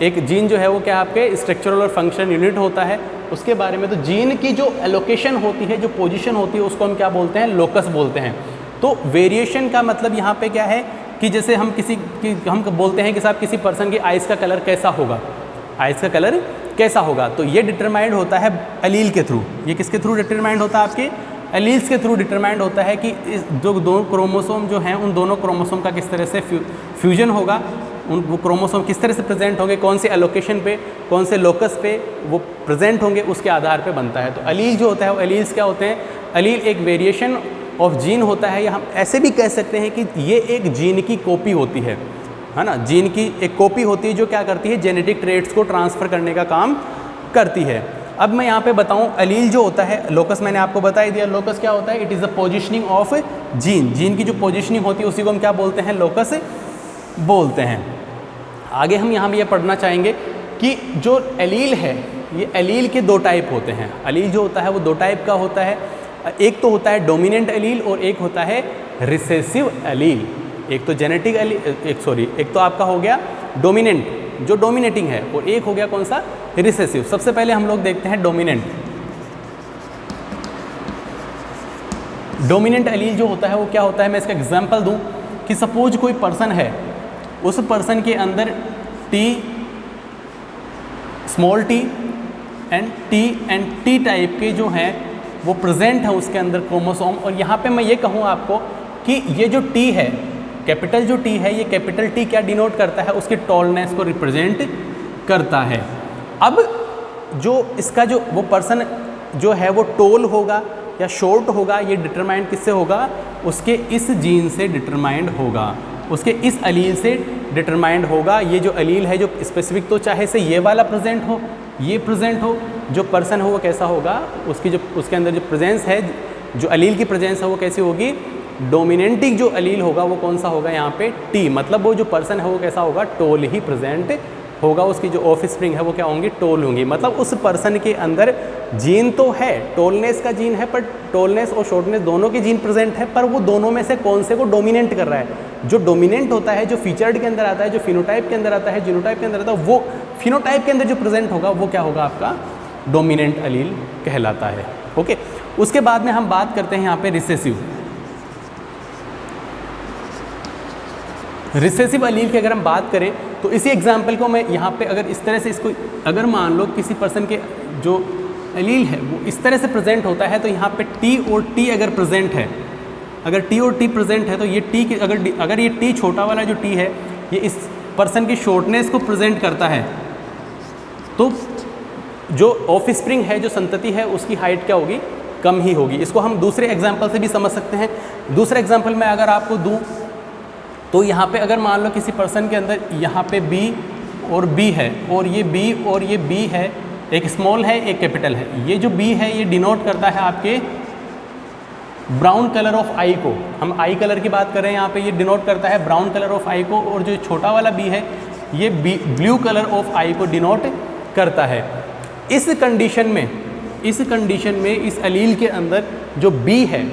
एक जीन जो है वो क्या आपके स्ट्रक्चरल और फंक्शन यूनिट होता है उसके बारे में। तो जीन की जो एलोकेशन होती है, जो पोजीशन होती है, उसको हम क्या बोलते हैं, लोकस बोलते हैं। तो वेरिएशन का मतलब यहाँ पे क्या है कि जैसे हम हम बोलते हैं कि साहब किसी पर्सन की आइज़ का कलर कैसा होगा, आइज़ का कलर कैसा होगा, तो ये डिटरमाइंड होता है एलील के थ्रू। ये किसके थ्रू डिटरमाइंड होता है? आपके एलील्स के थ्रू डिटरमाइंड होता है कि इस जो 2 क्रोमोसोम जो हैं उन दोनों क्रोमोसोम का किस तरह से फ्यूजन होगा, वो क्रोमोसोम किस तरह से प्रेजेंट होंगे, कौन से एलोकेशन पे, कौन से लोकस पे वो प्रेजेंट होंगे, उसके आधार पे बनता है। तो एलील जो होता है वो एलील्स क्या होते हैं? एलील एक वेरिएशन ऑफ जीन होता है, या हम ऐसे भी कह सकते हैं कि ये एक जीन की कॉपी होती है ना। जीन की एक कॉपी होती है जो क्या करती है, जेनेटिक ट्रेट्स को ट्रांसफ़र करने का काम करती है। अब मैं यहाँ पे बताऊँ एलील जो होता है, लोकस मैंने आपको बता ही दिया। लोकस क्या होता है? It is the positioning of gene. Gene की जो पोजिशनिंग होती है उसी को हम क्या बोलते हैं, लोकस बोलते हैं। आगे हम यहाँ भी ये पढ़ना चाहेंगे कि जो एलील है, ये एलील के 2 टाइप होते हैं। एलील जो होता है वो 2 टाइप का होता है। एक तो होता है डोमिनेंट एलील और एक होता है रिसेसिव एलील। एक तो जेनेटिक एलील, एक तो आपका हो गया डोमिनेंट जो डोमिनेटिंग है, और एक हो गया कौन सा, रिसेसिव। सबसे पहले हम लोग देखते हैं डोमिनेंट। डोमिनेंट एलील जो होता है वो क्या होता है, मैं इसका एग्जांपल दूं कि सपोज कोई पर्सन है, उस पर्सन के अंदर small T and T type के जो हैं वो प्रेजेंट है उसके अंदर क्रोमोसोम। और यहाँ पे मैं ये कहूँ आपको कि ये जो टी है, कैपिटल जो टी है, ये कैपिटल टी क्या डिनोट करता है, उसकी टॉलनेस को रिप्रेजेंट करता है। अब जो इसका जो वो पर्सन जो है वो टोल होगा या शॉर्ट होगा, ये डिटरमाइंड किससे होगा, उसके इस जीन से डिटरमाइंड होगा, उसके इस एलील से डिटरमाइंड होगा। ये जो एलील है जो स्पेसिफिक, तो चाहे से ये वाला प्रेजेंट हो, ये प्रेजेंट हो, जो पर्सन हो वो कैसा होगा, उसकी जो उसके अंदर जो प्रेजेंस है, जो एलील की प्रेजेंस है वो कैसी होगी, डोमिनेंटिंग जो एलील होगा वो कौन सा होगा, यहाँ पे टी। मतलब वो जो पर्सन है वो कैसा होगा, टोल ही प्रेजेंट होगा। उसकी जो ऑफ स्प्रिंग है वो क्या होंगी, टोल होंगी। मतलब उस पर्सन के अंदर जीन तो है, टोलनेस का जीन है, पर टोलनेस और शॉर्टनेस दोनों के जीन प्रेजेंट है, पर वो दोनों में से कौन से को डोमिनेट कर रहा है। जो डोमिनेंट होता है, जो फीचर्ड के अंदर आता है, जो फिनोटाइप के अंदर आता है, जीनोटाइप के अंदर आता है, वो फिनोटाइप के अंदर जो प्रेजेंट होगा वो क्या होगा, आपका डोमिनेंट एलील कहलाता है। ओके, उसके बाद में हम बात करते हैं यहाँ पे रिसेसिव। रिसेसिव एलील की अगर हम बात करें तो इसी एग्जाम्पल को मैं यहाँ पे अगर इस तरह से इसको, अगर मान लो किसी पर्सन के जो एलील है वो इस तरह से प्रेजेंट होता है, तो यहाँ पे T और T अगर प्रेजेंट है, अगर T और T प्रेजेंट है तो ये T की अगर ये T छोटा वाला जो T है ये इस पर्सन की शॉर्टनेस को प्रेजेंट करता है, तो जो ऑफस्प्रिंग है, जो संतति है, उसकी हाइट क्या होगी, कम ही होगी। इसको हम दूसरे एग्जाम्पल से भी समझ सकते हैं। दूसरे एग्जाम्पल में अगर आपको दूँ तो यहाँ पे अगर मान लो किसी पर्सन के अंदर यहाँ पे B और B है, और ये B और ये B है, एक स्मॉल है एक कैपिटल है। ये जो B है ये डिनोट करता है आपके ब्राउन कलर ऑफ आई को, हम आई कलर की बात कर रहे हैं यहाँ पे, ये डिनोट करता है ब्राउन कलर ऑफ आई को, और जो छोटा वाला B है ये ब्लू कलर ऑफ आई को डिनोट करता है। इस कंडीशन में इस एलील के अंदर जो B है,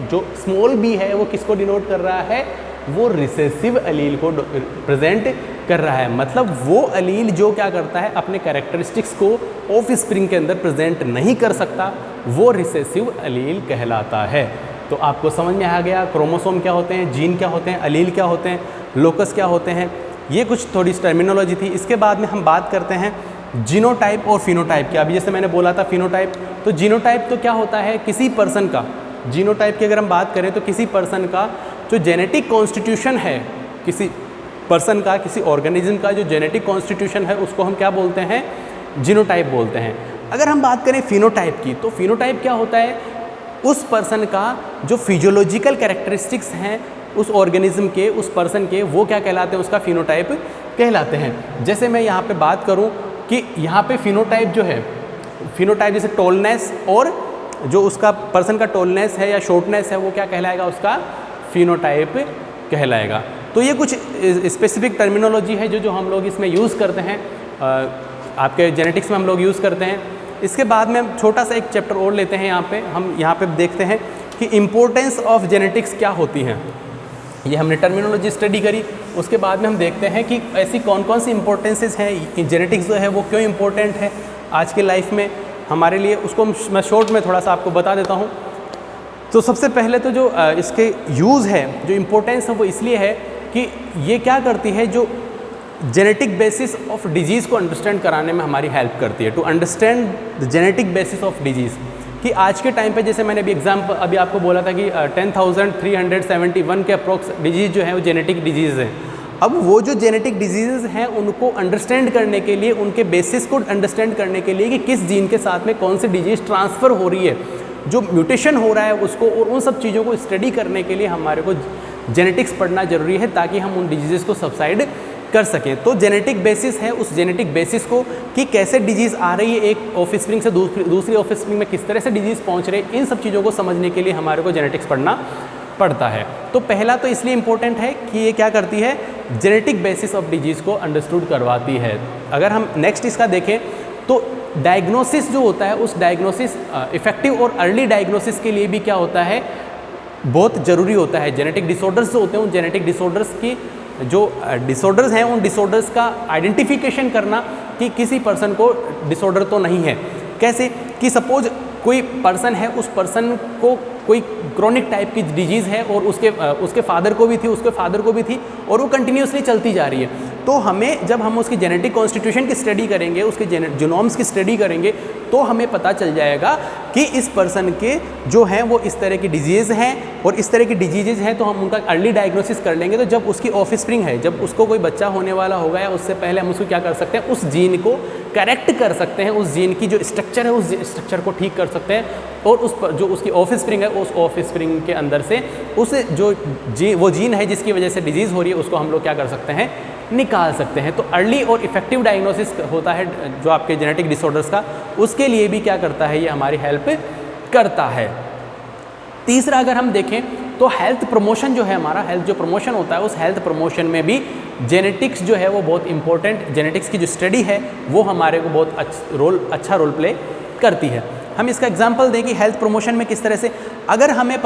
जो स्मॉल b है वो किसको डिनोट कर रहा है, वो रिसेसिव एलील को प्रेजेंट कर रहा है। मतलब वो एलील जो क्या करता है, अपने कैरेक्टरिस्टिक्स को ऑफस्प्रिंग के अंदर प्रेजेंट नहीं कर सकता, वो रिसेसिव एलील कहलाता है। तो आपको समझ में आ गया क्रोमोसोम क्या होते हैं, जीन क्या होते हैं, एलील क्या होते हैं, लोकस क्या होते हैं। ये कुछ थोड़ी टर्मिनोलॉजी थी। इसके बाद में हम बात करते हैं जीनोटाइप और फिनोटाइप की। अभी जैसे मैंने बोला था फिनोटाइप, तो जीनोटाइप तो क्या होता है, किसी पर्सन का, जीनोटाइप की अगर हम बात करें तो किसी पर्सन का जो जेनेटिक कॉन्स्टिट्यूशन है, किसी पर्सन का, किसी ऑर्गेनिज्म का जो जेनेटिक कॉन्स्टिट्यूशन है, उसको हम क्या बोलते हैं, जीनोटाइप बोलते हैं। अगर हम बात करें फिनोटाइप की, तो फिनोटाइप क्या होता है, उस पर्सन का जो फिजियोलॉजिकल कैरेक्टरिस्टिक्स हैं उस ऑर्गेनिज्म के, उस पर्सन के, वो क्या कहलाते हैं, उसका फिनोटाइप कहलाते हैं। जैसे मैं यहाँ पे बात करूँ कि यहाँ पे फिनोटाइप जो है, फिनोटाइप जैसे टॉलनेस, और जो उसका पर्सन का टॉलनेस है या शॉर्टनेस है वो क्या कहलाएगा, उसका फिनोटाइप कहलाएगा। तो ये कुछ स्पेसिफिक टर्मिनोलॉजी है जो हम लोग इसमें यूज़ करते हैं, आपके जेनेटिक्स में हम लोग यूज़ करते हैं। इसके बाद में हम छोटा सा एक चैप्टर और लेते हैं। हम यहाँ पे देखते हैं कि इम्पोर्टेंस ऑफ जेनेटिक्स क्या होती हैं। ये हमने टर्मिनोलॉजी स्टडी करी, उसके बाद में हम देखते हैं कि ऐसी कौन कौन सी इंपॉर्टेंसेस हैं, जेनेटिक्स जो है वो क्यों इम्पोर्टेंट है आज के लाइफ में हमारे लिए, उसको मैं शॉर्ट में थोड़ा सा आपको बता देता हूँ। तो सबसे पहले तो जो इसके यूज़ है, जो इम्पोर्टेंस है वो इसलिए है कि ये क्या करती है, जो जेनेटिक बेसिस ऑफ डिजीज़ को अंडरस्टैंड कराने में हमारी हेल्प करती है, to understand the genetic basis of disease. कि आज के टाइम पे जैसे मैंने अभी आपको बोला था कि 10,371 के अप्रोक्स डिजीज़ जो है वो जेनेटिक डिजीज़ हैं। अब वो जो जेनेटिक डिजीज़ हैं उनको अंडरस्टैंड करने के लिए, उनके बेसिस को अंडरस्टैंड करने के लिए कि किस जीन के साथ में कौन सी डिजीज़ ट्रांसफ़र हो रही है, जो म्यूटेशन हो रहा है उसको, और उन सब चीज़ों को स्टडी करने के लिए हमारे को जेनेटिक्स पढ़ना ज़रूरी है, ताकि हम उन डिजीज़ को सबसाइड कर सकें। तो जेनेटिक बेसिस है, उस जेनेटिक बेसिस को कि कैसे डिजीज़ आ रही है एक ऑफस्प्रिंग से दूसरी ऑफस्प्रिंग में, किस तरह से डिजीज़ पहुंच रहे, इन सब चीज़ों को समझने के लिए हमारे को जेनेटिक्स पढ़ना पड़ता है। तो पहला तो इसलिए इम्पोर्टेंट है कि ये क्या करती है, जेनेटिक बेसिस ऑफ डिजीज़ को अंडरस्टूड करवाती है। अगर हम नेक्स्ट इसका देखें तो डायग्नोसिस जो होता है, उस डायग्नोसिस इफेक्टिव और अर्ली डायग्नोसिस के लिए भी क्या होता है, बहुत ज़रूरी होता है। जेनेटिक डिसऑर्डर्स जो होते हैं, उन जेनेटिक डिसऑर्डर्स की जो डिसऑर्डर्स हैं, उन डिसऑर्डर्स का आइडेंटिफिकेशन करना कि किसी पर्सन को डिसऑर्डर तो नहीं है। कैसे कि सपोज कोई पर्सन है, उस पर्सन को कोई क्रोनिक टाइप की डिजीज़ है और उसके फादर को भी थी, उसके फादर को भी थी, और वो कंटिन्यूसली चलती जा रही है। तो हमें जब हम उसकी जेनेटिक कॉन्स्टिट्यूशन की स्टडी करेंगे, उसके जीनोम्स की स्टडी करेंगे, तो हमें पता चल जाएगा कि इस पर्सन के जो हैं वो इस तरह की डिजीज़ हैं, और इस तरह की डिजीज़ हैं तो हम उनका अर्ली डायग्नोसिस कर लेंगे। तो जब उसकी ऑफस्प्रिंग है, जब उसको कोई बच्चा होने वाला होगा या उससे पहले हम उसको क्या कर सकते हैं, उस जीन को करेक्ट कर सकते हैं, उस जीन की जो स्ट्रक्चर है उस स्ट्रक्चर को ठीक कर सकते हैं, और उस पर जो उसकी ऑफस्प्रिंग है, उस ऑफस्प्रिंग के अंदर से उस वो जीन है जिसकी वजह से डिजीज़ हो रही है, उसको हम लोग क्या कर सकते हैं, निकाल सकते हैं। तो अर्ली और इफेक्टिव डायग्नोसिस होता है जो आपके जेनेटिक डिसऑर्डर्स का, उसके लिए भी क्या करता है, ये हमारी हेल्प करता है। तीसरा अगर हम देखें तो हेल्थ प्रमोशन जो है, हमारा हेल्थ जो प्रमोशन होता है, उस हेल्थ प्रमोशन में भी जेनेटिक्स जो है वो बहुत इंपॉर्टेंट, जेनेटिक्स की जो स्टडी है वो हमारे को बहुत अच्छा रोल प्ले करती है। हम इसका एग्जांपल दें कि हेल्थ प्रमोशन में किस तरह से, अगर हमें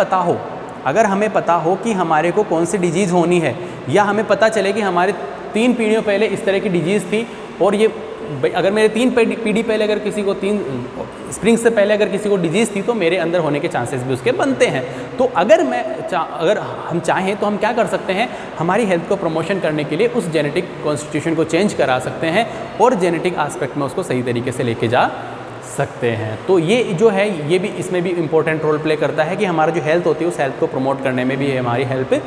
पता हो कि हमारे को कौन सी डिजीज़ होनी है, या हमें पता चले कि हमारे 3 पीढ़ियों पहले इस तरह की डिजीज़ थी और ये अगर मेरे 3 पीढ़ी पहले अगर किसी को 3 स्प्रिंग से पहले अगर किसी को डिजीज़ थी तो मेरे अंदर होने के चांसेस भी उसके बनते हैं। तो अगर हम चाहें तो हम क्या कर सकते हैं, हमारी हेल्थ को प्रमोशन करने के लिए उस जेनेटिक कॉन्स्टिट्यूशन को चेंज करा सकते हैं और जेनेटिक एस्पेक्ट में उसको सही तरीके से लेके जा सकते हैं। तो ये जो है ये भी इसमें भी इम्पोर्टेंट रोल प्ले करता है कि हमारा जो हेल्थ होती है उस हेल्थ को प्रमोट करने में भी हमारी हेल्प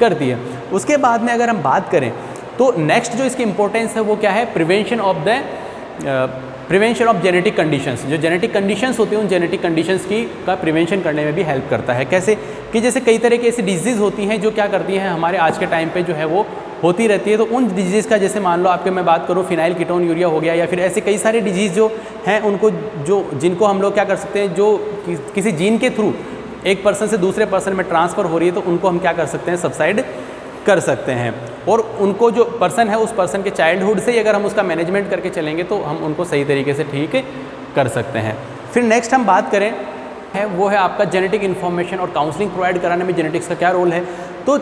करती है। उसके बाद में अगर हम बात करें तो नेक्स्ट जो इसकी इंपॉर्टेंस है वो क्या है, प्रिवेंशन ऑफ जेनेटिक कंडीशंस। जो जेनेटिक कंडीशंस होती हैं उन जेनेटिक कंडीशंस की का प्रिवेंशन करने में भी हेल्प करता है। कैसे कि जैसे कई तरह की ऐसी डिजीज़ होती हैं जो क्या करती हैं हमारे आज के टाइम पे जो है वो होती रहती है। तो उन डिजीज़ का जैसे मान लो आपके मैं बात करूँ फिनाइल कीटोन यूरिया हो गया या फिर ऐसे कई सारे डिजीज़ जो हैं उनको जिनको हम लोग क्या कर सकते हैं, जो किसी जीन के थ्रू एक पर्सन से दूसरे पर्सन में ट्रांसफ़र हो रही है तो उनको हम क्या कर सकते हैं, सबसाइड कर सकते हैं। और उनको जो पर्सन है उस पर्सन के चाइल्डहुड से ही अगर हम उसका मैनेजमेंट करके चलेंगे तो हम उनको सही तरीके से ठीक कर सकते हैं। फिर नेक्स्ट हम बात करें वो है आपका जेनेटिक इन्फॉर्मेशन और काउंसलिंग प्रोवाइड कराने में जेनेटिक्स का क्या रोल है। तो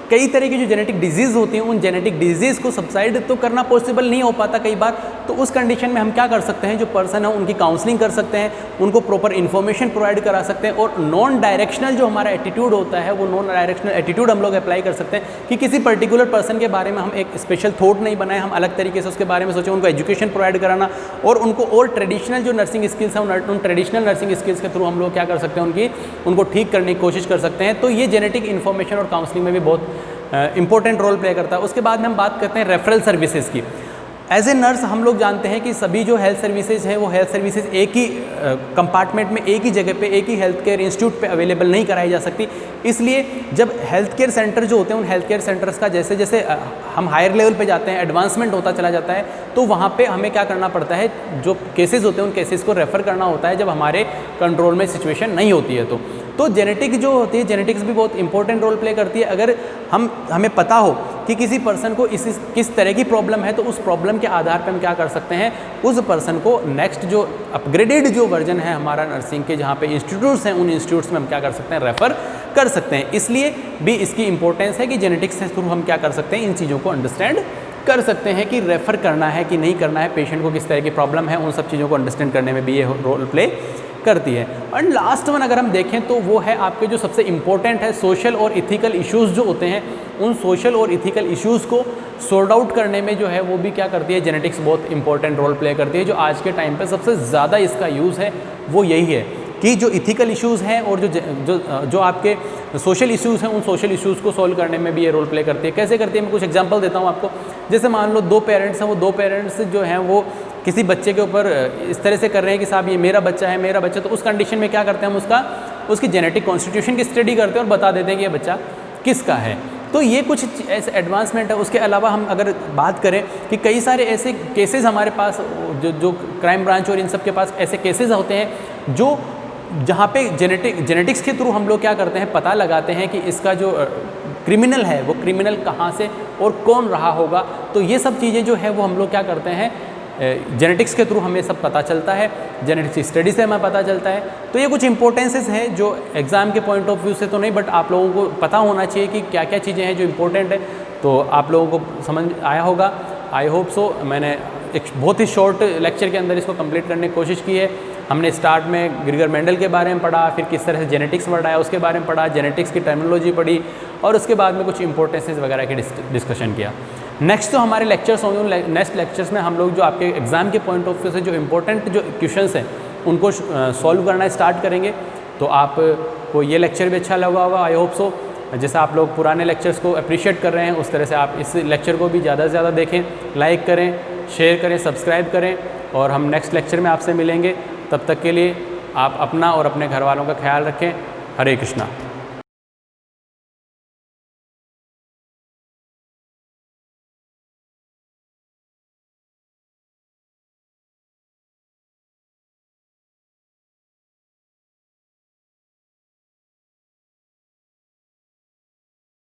कई तरह की जो जेनेटिक डिजीज़ होती हैं उन जेनेटिक डिजीज़ को सबसाइड तो करना पॉसिबल नहीं हो पाता कई बार। तो उस कंडीशन में हम क्या कर सकते हैं, जो पर्सन है उनकी काउंसलिंग कर सकते हैं, उनको प्रॉपर इन्फॉर्मेशन प्रोवाइड करा सकते हैं और नॉन डायरेक्शनल जो हमारा एटीट्यूड होता है वो नॉन डायरेक्शनल एटीट्यूड हम लोग अप्लाई कर सकते हैं कि किसी पर्टिकुलर पर्सन के बारे में हम एक स्पेशल थॉट नहीं बनाए, हम अलग तरीके से उसके बारे में सोचें, उनको एजुकेशन प्रोवाइड कराना और उनको और ट्रेडिशनल जो नर्सिंग स्किल्स हैं उन ट्रेडिशनल नर्सिंग स्किल्स के थ्रू हम लोग क्या कर सकते हैं, उनको ठीक करने की कोशिश कर सकते हैं। तो ये जेनेटिक इन्फॉर्मेशन और काउंसलिंग में भी बहुत इंपॉर्टेंट रोल प्ले करता है। उसके बाद में हम बात करते हैं रेफरल सर्विसेज की। एज ए नर्स हम लोग जानते हैं कि सभी जो हेल्थ सर्विसेज हैं वो हेल्थ सर्विसेज एक ही कंपार्टमेंट में एक ही जगह पे एक ही हेल्थ केयर इंस्टीट्यूट पे अवेलेबल नहीं कराई जा सकती। इसलिए जब हेल्थ केयर सेंटर जो होते हैं उन हेल्थ केयर सेंटर्स का जैसे जैसे हम हायर लेवल पे जाते हैं, एडवांसमेंट होता चला जाता है, तो वहाँ पे हमें क्या करना पड़ता है, जो केसेस होते हैं उन केसेस को रेफ़र करना होता है जब हमारे कंट्रोल में सिचुएशन नहीं होती है। तो जेनेटिक जो होती है, जेनेटिक्स भी बहुत इंपॉर्टेंट रोल प्ले करती है। अगर हमें पता हो कि किसी पर्सन को किस तरह की प्रॉब्लम है तो उस प्रॉब्लम के आधार पर हम क्या कर सकते हैं, उस पर्सन को नेक्स्ट जो अपग्रेडेड जो वर्जन है हमारा नर्सिंग के जहाँ पे इंस्टीट्यूट्स हैं उन इंस्टीट्यूट्स में हम क्या कर सकते हैं, रेफ़र कर सकते हैं। इसलिए भी इसकी इंपॉर्टेंस है कि जेनेटिक्स के थ्रू हम क्या कर सकते हैं, इन चीज़ों को अंडरस्टैंड कर सकते हैं कि रेफ़र करना है कि नहीं करना है, पेशेंट को किस तरह की प्रॉब्लम है, उन सब चीज़ों को अंडरस्टैंड करने में भी ये रोल प्ले करती है। और लास्ट वन अगर हम देखें तो वो है आपके जो सबसे इम्पोर्टेंट है, सोशल और इथिकल इश्यूज़ जो होते हैं, उन सोशल और इथिकल इश्यूज़ को सॉर्ट आउट करने में जो है वो भी क्या करती है, जेनेटिक्स बहुत इंपॉर्टेंट रोल प्ले करती है। जो आज के टाइम पे सबसे ज़्यादा इसका यूज़ है वो यही है कि जो इथिकल इश्यूज़ हैं और जो आपके सोशल इश्यूज़ हैं उन सोशल इश्यूज़ को सॉल्व करने में भी ये रोल प्ले करती है। कैसे करती है, मैं कुछ एग्जांपल देता हूँ आपको। जैसे मान लो 2 पेरेंट्स हैं, वो 2 पेरेंट्स जो हैं वो किसी बच्चे के ऊपर इस तरह से कर रहे हैं कि साहब ये मेरा बच्चा है, मेरा बच्चा। तो उस कंडीशन में क्या करते हैं, हम उसकी जेनेटिक कॉन्स्टिट्यूशन की स्टडी करते हैं और बता देते हैं कि ये बच्चा किसका है। तो ये कुछ ऐसे एडवांसमेंट है। उसके अलावा हम अगर बात करें कि कई सारे ऐसे केसेस हमारे पास जो क्राइम ब्रांच और इन सब के पास ऐसे केसेस होते हैं जो जहाँ पे जेनेटिक्स के थ्रू हम लोग क्या करते हैं, पता लगाते हैं कि इसका जो क्रिमिनल है वो क्रिमिनल कहाँ से और कौन रहा होगा। तो ये सब चीज़ें जो है वो हम लोग क्या करते हैं, जेनेटिक्स के थ्रू हमें सब पता चलता है, जेनेटिक्स स्टडी से हमें पता चलता है। तो ये कुछ इंपॉर्टेंसेस हैं जो एग्ज़ाम के पॉइंट ऑफ व्यू से तो नहीं, बट आप लोगों को पता होना चाहिए कि क्या क्या चीज़ें हैं जो इंपॉर्टेंट है। तो आप लोगों को समझ आया होगा, आई होप सो। मैंने एक बहुत ही शॉर्ट लेक्चर के अंदर इसको कंप्लीट करने की कोशिश की है। हमने स्टार्ट में ग्रेगर मेंडल के बारे में पढ़ा, फिर किस तरह से जेनेटिक्स पढ़ाया उसके बारे में पढ़ा, जेनेटिक्स की टर्मिनोलॉजी पढ़ी और उसके बाद में कुछ इंपॉर्टेंसेस वगैरह की डिस्कशन किया। नेक्स्ट तो हमारे लेक्चर्स होंगे, नेक्स्ट लेक्चर्स में हम लोग जो आपके एग्ज़ाम के पॉइंट ऑफ व्यू से जो इंपॉर्टेंट जो क्वेश्चंस हैं उनको सॉल्व करना स्टार्ट करेंगे। तो आपको ये लेक्चर भी अच्छा लगा होगा, आई होप सो। जैसे आप लोग पुराने लेक्चर्स को अप्रिशिएट कर रहे हैं उस तरह से आप इस लेक्चर को भी ज़्यादा से ज़्यादा देखें, लाइक करें, शेयर करें, सब्सक्राइब करें और हम नेक्स्ट लेक्चर में आपसे मिलेंगे। तब तक के लिए आप अपना और अपने घर वालों का ख्याल रखें। हरे कृष्णा।